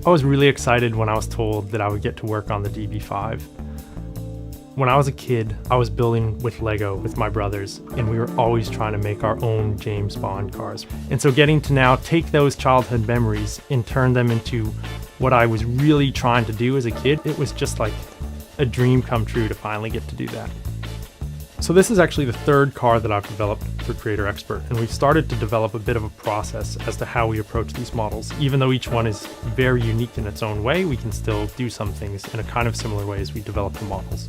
I was really excited when I was told that I would get to work on the DB5. When I was a kid, I was building with LEGO with my brothers, and we were always trying to make our own James Bond cars. And so getting to now take those childhood memories and turn them into what I was really trying to do as a kid, it was just like a dream come true to finally get to do that. So this is actually the third car that I've developed for Creator Expert, and we've started to develop a bit of a process as to how we approach these models. Even though each one is very unique in its own way, we can still do some things in a kind of similar way as we develop the models.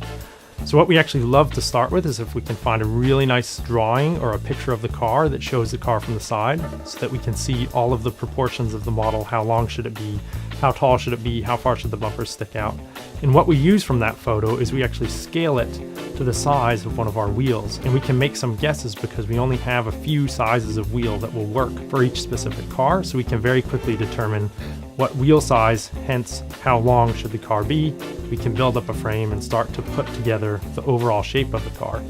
So what we actually love to start with is if we can find a really nice drawing or a picture of the car that shows the car from the side so that we can see all of the proportions of the model. How long should it be? How tall should it be? How far should the bumpers stick out? And what we use from that photo is we actually scale it to the size of one of our wheels, and we can make some guesses because we only have a few sizes of wheel that will work for each specific car, so we can very quickly determine what wheel size, hence how long should the car be. We can build up a frame and start to put together the overall shape of the car.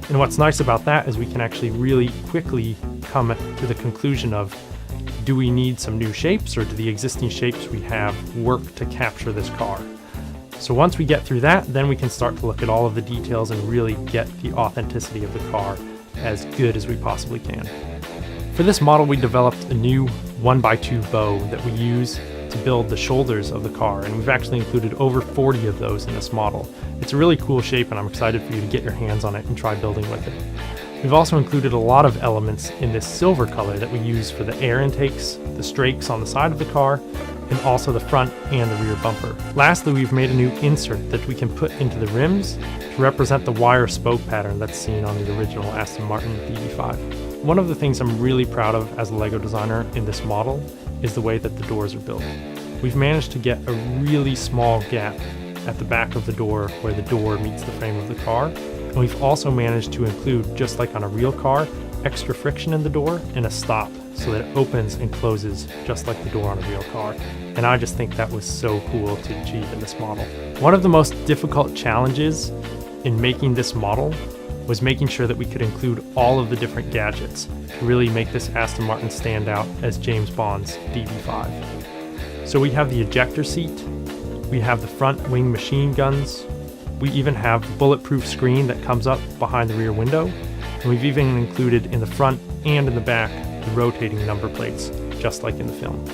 And what's nice about that is we can actually really quickly come to the conclusion of, do we need some new shapes, or do the existing shapes we have work to capture this car? So once we get through that, then we can start to look at all of the details and really get the authenticity of the car as good as we possibly can. For this model, we developed a new 1x2 bow that we use to build the shoulders of the car, and we've actually included over 40 of those in this model. It's a really cool shape, and I'm excited for you to get your hands on it and try building with it. We've also included a lot of elements in this silver color that we use for the air intakes, the strakes on the side of the car, and also the front and the rear bumper. Lastly, we've made a new insert that we can put into the rims to represent the wire spoke pattern that's seen on the original Aston Martin DB5. One of the things I'm really proud of as a LEGO designer in this model is the way that the doors are built. We've managed to get a really small gap at the back of the door where the door meets the frame of the car, and we've also managed to include, just like on a real car, extra friction in the door and a stop so that it opens and closes just like the door on a real car. And I just think that was so cool to achieve in this model. One of the most difficult challenges in making this model was making sure that we could include all of the different gadgets to really make this Aston Martin stand out as James Bond's DB5. So we have the ejector seat, we have the front wing machine guns, we even have the bulletproof screen that comes up behind the rear window, and we've even included in the front and in the back the rotating number plates, just like in the film.